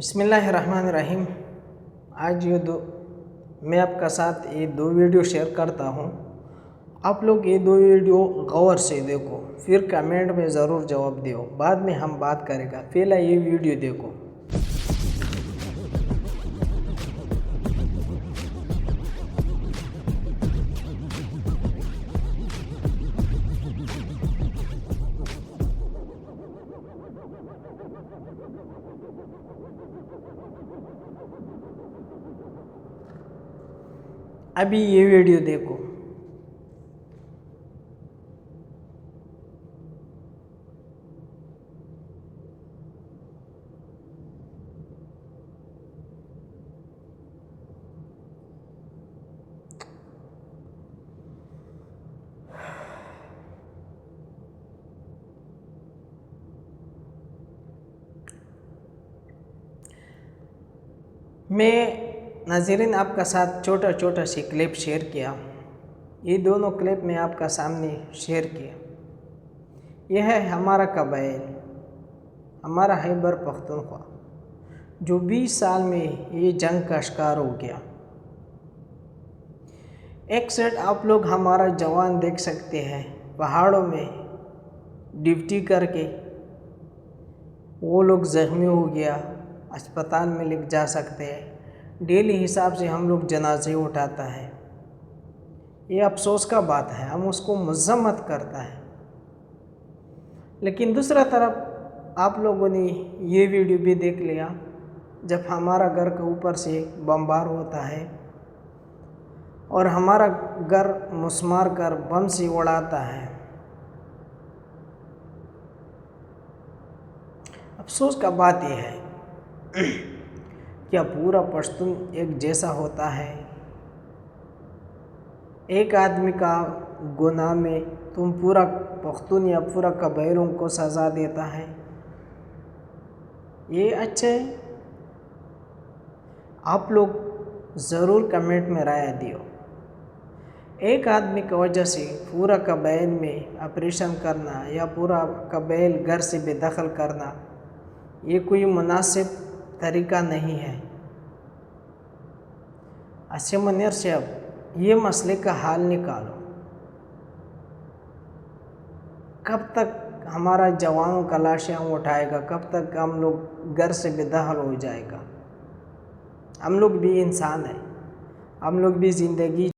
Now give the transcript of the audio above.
बिस्मिल्लाहिर्रहमानिर्रहीम। आज मैं आपका साथ ये दो वीडियो शेयर करता हूँ। आप लोग ये दो वीडियो गौर से देखो, फिर कमेंट में ज़रूर जवाब दो, बाद में हम बात करेगा। पहला ये वीडियो देखो। अभी ये वीडियो देखो। मैं नाज़रीन आपका साथ छोटा छोटा सी क्लिप शेयर किया। ये दोनों क्लिप मैं आपका सामने शेयर किया। यह है हमारा कबाइल, हमारा खैबर पख्तूनख्वा, जो 20 साल में ये जंग का शिकार हो गया। एक साइड आप लोग हमारा जवान देख सकते हैं, पहाड़ों में ड्यूटी करके वो लोग ज़ख्मी हो गया, अस्पताल में ले जा सकते हैं। डेली हिसाब से हम लोग जनाजे उठाता है। ये अफसोस का बात है, हम उसको मज़म्मत करता है। लेकिन दूसरा तरफ आप लोगों ने ये वीडियो भी देख लिया, जब हमारा घर के ऊपर से बमबार होता है और हमारा घर मुसमार कर बम से उड़ाता है। अफसोस का बात यह है क्या पूरा पश्तून एक जैसा होता है? एक आदमी का गुनाह में तुम पूरा पख्तून या पूरा कबाइलों को सज़ा देता है? ये अच्छे आप लोग ज़रूर कमेंट में राय दियो। एक आदमी की वजह से पूरा कबाइल में ऑपरेशन करना या पूरा कबाइल घर से बेदखल करना, ये कोई मुनासिब तरीका नहीं है। अच्छे मनीर से अब ये मसले का हल निकालो। कब तक हमारा जवानों का लाशें उठाएगा? कब तक हम लोग घर से बेदखल हो जाएगा? हम लोग भी इंसान हैं, हम लोग भी ज़िंदगी